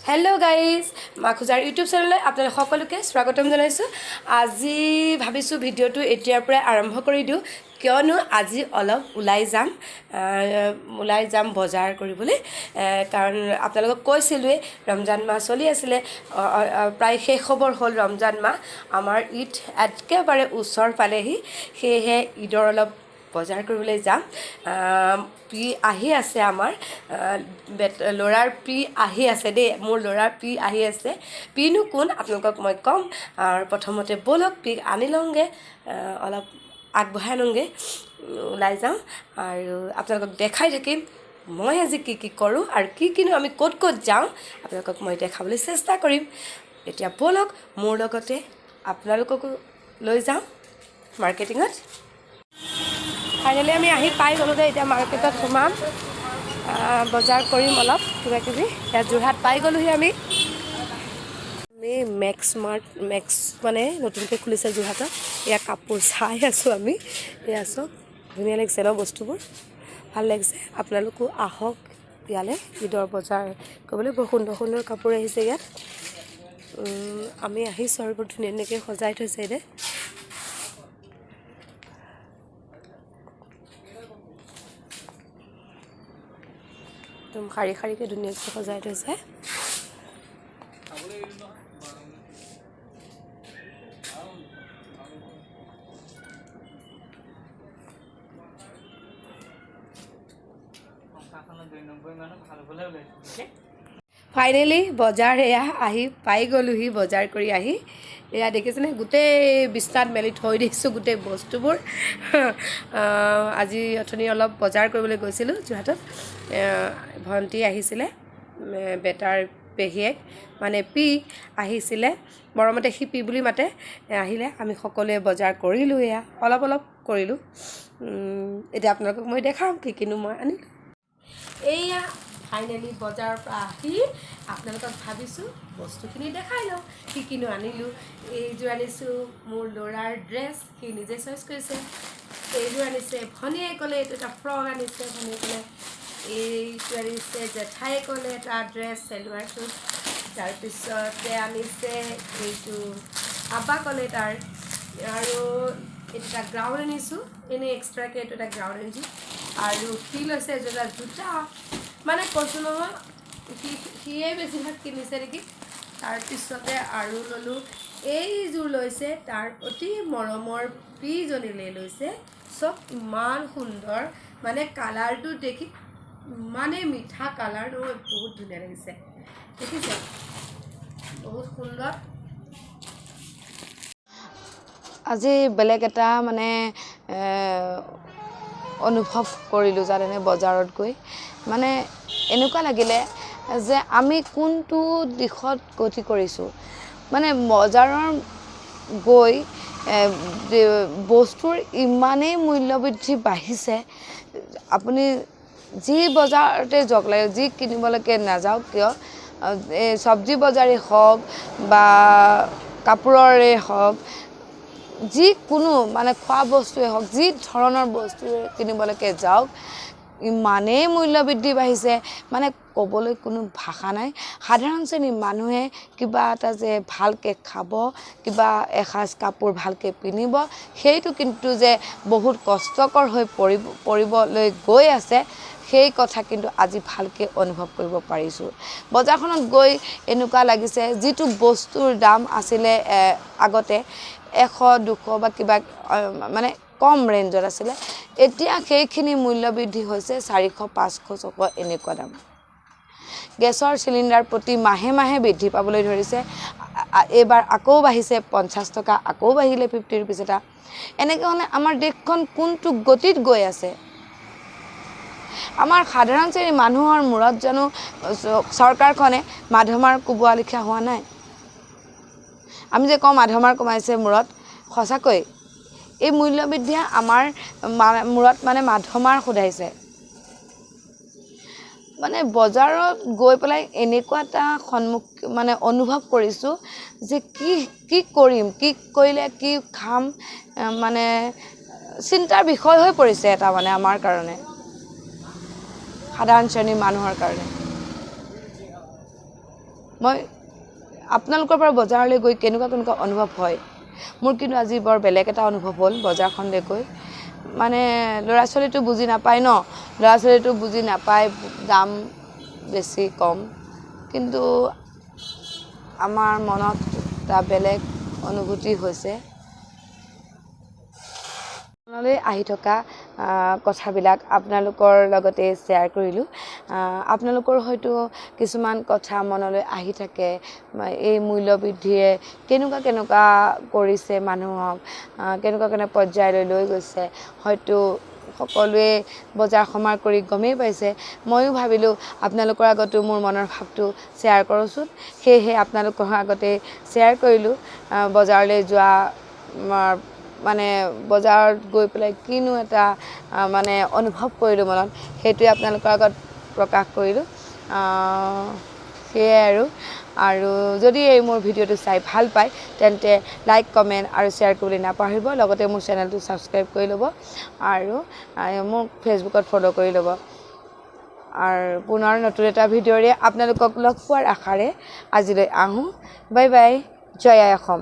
Hello' guys মাখুজাৰ YouTube চেনেললৈ আপোনালোক সকলোকে স্বাগতম জনাইছোঁ। আজি ভাবিছোঁ ভিডিঅ'টো এতিয়াৰ পৰাই আৰম্ভ কৰি দিওঁ, কিয়নো আজি অলপ ওলাই যাম বজাৰ কৰিবলৈ। কাৰণ আপোনালোকক কৈছিলোঁৱেই ৰমজান মাহ চলি আছিলে, প্ৰায় শেষ খবৰ হ'ল ৰমজান মাহ। আমাৰ ঈদ একেবাৰে ওচৰ পালেহি, সেয়েহে ঈদৰ অলপ বজাৰ কৰিবলৈ যাম। পি আহি আছে, আমাৰ ল'ৰাৰ পি আহি আছে দেই, মোৰ ল'ৰাৰ পি আহি আছে। পিনো কোন আপোনালোকক মই ক'ম। আৰু প্ৰথমতে ব'লক পিক আনি লওঁগৈ, অলপ আগবঢ়াই লওঁগৈ, ওলাই যাওঁ আৰু আপোনালোকক দেখাই থাকিম মই আজি কি কৰোঁ আৰু কিনো আমি ক'ত যাওঁ আপোনালোকক মই দেখাবলৈ চেষ্টা কৰিম। এতিয়া ব'লক মোৰ লগতে আপোনালোককো লৈ যাওঁ মাৰ্কেটিঙত। ফাইনেলি আমি আহি পাই গ'লোঁ দেই, এতিয়া মাৰ্কেটত সোমাম, বজাৰ কৰিম অলপ কিবাকিবি। এতিয়া যোৰহাট পাই গ'লোহি আমি মেক্স মানে নতুনকৈ খুলিছে যোৰহাটত। এয়া কাপোৰ চাই আছোঁ আমি, এয়া চব ধুনীয়া লাগিছে ন, বস্তুবোৰ ভাল লাগিছে। আপোনালোকো আহক ইয়ালৈ ঈদৰ বজাৰ কৰিবলৈ, বৰ সুন্দৰ সুন্দৰ কাপোৰ আহিছে ইয়াত। আমি আহিছোঁ আৰু বৰ ধুনীয়া ধুনীয়াকৈ সজাই থৈছে দে। একদম শাৰী শাৰীকৈ ধুনীয়াকৈ সজাই থৈছে। ফাইনেলি বজাৰ এয়া আহি পাই গ'লোহি। বজাৰ কৰি আহি এয়া দেখিছেনে, গোটেই বিছনাত মেলি থৈ দিছোঁ গোটেই বস্তুবোৰ। আজি অথনি অলপ বজাৰ কৰিবলৈ গৈছিলোঁ যোৰহাটত। ভণ্টি আহিছিলে, বেটাৰ পেহীয়েক মানে পি আহিছিলে, মৰমতে সি পি বুলি মাতে, আহিলে। আমি সকলোৱে বজাৰ কৰিলোঁ, এয়া অলপ কৰিলোঁ। এতিয়া আপোনালোকক মই দেখাম কিনো মই আনিলোঁ। এইয়া ফাইনেলি বজাৰৰ পৰা আহি আপোনালোকক ভাবিছোঁ বস্তুখিনি দেখাই লওঁ কিনো আনিলোঁ। এইযোৰ আনিছোঁ মোৰ ল'ৰাৰ ড্ৰেছ, সি নিজে চইচ কৰিছে। এইযোৰ আনিছে ভনীয়ে ক'লে, এইটো এটা ফ্ৰক আনিছে ভনীয়ে ক'লে। এইটো আনিছে জেঠাই ক'লে, এটা ড্ৰেছ চেলোৱাৰ চুট। তাৰপিছতে আনিছে এইটো আব্বা ক'লে তাৰ, আৰু এইটো এটা গ্ৰাউণ্ড আনিছোঁ, এনেই এক্সট্ৰাকৈ এইটো এটা গ্ৰাউণ্ড আনিছোঁ। আৰু সি লৈছে এইযোৰ এটা জোতা, মানে কৈছোঁ নহয় সিয়ে বেছিভাগ কিনিছে নেকি। তাৰপিছতে আৰু ল'লোঁ, এইযোৰ লৈছে তাৰ অতি মৰমৰ পিজনীলৈ লৈছে। চব ইমান সুন্দৰ, মানে কালাৰটো দেখি ইমানেই মিঠা কালাৰ নহয়, বহুত ধুনীয়া লাগিছে, দেখিছে বহুত সুন্দৰ। আজি বেলেগ এটা মানে অনুভৱ কৰিলোঁ জানেনে, বজাৰত গৈ মানে এনেকুৱা লাগিলে যে আমি কোনটো দিশত গতি কৰিছোঁ। মানে বজাৰৰ গৈ বস্তুৰ ইমানেই মূল্যবৃদ্ধি বাঢ়িছে, আপুনি যি বজাৰতে যাওক লাগে, যি কিনিবলৈকে নাযাওক কিয়, এই চব্জি বজাৰেই হওক বা কাপোৰৰে হওক, যিকোনো মানে খোৱা বস্তুৱে হওক, যি ধৰণৰ বস্তু কিনিবলৈকে যাওক, ইমানেই মূল্য বৃদ্ধি বাঢ়িছে, মানে ক'বলৈ কোনো ভাষা নাই। সাধাৰণ শ্ৰেণীৰ মানুহে কিবা এটা যে ভালকৈ খাব, কিবা এসাঁজ কাপোৰ ভালকৈ পিন্ধিব, সেইটো কিন্তু যে বহুত কষ্টকৰ হৈ পৰিবলৈ গৈ আছে, সেই কথা কিন্তু আজি ভালকৈ অনুভৱ কৰিব পাৰিছোঁ। বজাৰখনত গৈ এনেকুৱা লাগিছে, যিটো বস্তুৰ দাম আছিলে আগতে 100-200 বা কিবা মানে কম ৰেঞ্জত আছিলে, এতিয়া সেইখিনি মূল্য বৃদ্ধি হৈছে 400-500 এনেকুৱা দাম। গেছৰ চিলিণ্ডাৰ প্ৰতি মাহে মাহে বৃদ্ধি পাবলৈ ধৰিছে। এইবাৰ আকৌ বাঢ়িছে 50 টকা, আকৌ বাঢ়িলে 50 ৰুপিজ এটা। এনেকৈ হ'লে আমাৰ দেশখন কোনটো গতিত গৈ আছে? আমাৰ সাধাৰণ শ্ৰেণীৰ মানুহৰ মূৰত জানো চৰকাৰখনে মাধমাৰ কোবোৱা লিখা হোৱা নাই? আমি যে কওঁ মাধমাৰ কমাইছে মূৰত, সঁচাকৈ এই মূল্যবৃদ্ধিয়ে আমাৰ মূৰত মানে মাধমাৰ সোধাইছে। মানে বজাৰত গৈ পেলাই এনেকুৱা এটা মানে অনুভৱ কৰিছোঁ যে কি কৰিম, কি কৰিলে কি খাম, মানে চিন্তাৰ বিষয় হৈ পৰিছে এটা, মানে আমাৰ কাৰণে, সাধাৰণ শ্ৰেণীৰ মানুহৰ কাৰণে। মই আপোনালোকৰ পৰা বজাৰলৈ গৈ কেনেকুৱা অনুভৱ হয় মোৰ কিন্তু আজি বৰ বেলেগ এটা অনুভৱ হ'ল বজাৰখনলৈ গৈ মানে ল'ৰা ছোৱালীটো বুজি নাপায় ন ল'ৰা ছোৱালীটো বুজি নাপায় দাম বেছি কম কিন্তু আমাৰ মনত এটা বেলেগ অনুভূতি হৈছে মনলৈ আহি থকা কথাবিলাক আপোনালোকৰ লগতে শ্বেয়াৰ কৰিলোঁ আপোনালোকৰ হয়তো কিছুমান কথা মনলৈ আহি থাকে এই মূল্য বৃদ্ধিয়ে কেনেকুৱা কৰিছে মানুহক কেনেকুৱা পৰ্যায়লৈ লৈ গৈছে হয়তো সকলোৱে বজাৰ সমাৰ কৰি গমেই পাইছে ময়ো ভাবিলোঁ আপোনালোকৰ আগতো মোৰ মনৰ ভাৱটো শ্বেয়াৰ কৰোঁচোন সেয়েহে আপোনালোকৰ আগতে শ্বেয়াৰ কৰিলোঁ বজাৰলৈ যোৱা মানে বজাৰত গৈ পেলাই কিনো এটা মানে অনুভৱ কৰিলোঁ মনত সেইটোৱে আপোনালোকৰ আগত প্ৰকাশ কৰিলোঁ সেয়াই আৰু যদি এই মোৰ ভিডিঅ'টো চাই ভাল পায় তেন্তে লাইক কমেণ্ট আৰু শ্বেয়াৰ কৰিবলৈ নাপাহৰিব লগতে মোৰ চেনেলটো ছাবস্ক্ৰাইব কৰি ল'ব আৰু মোক ফেচবুকত ফ'ল' কৰি ল'ব আৰু পুনৰ নতুন এটা ভিডিঅ'ৰে আপোনালোকক লগ পোৱাৰ আশাৰে আজিলৈ আহোঁ বাই বাই জয় আই অসম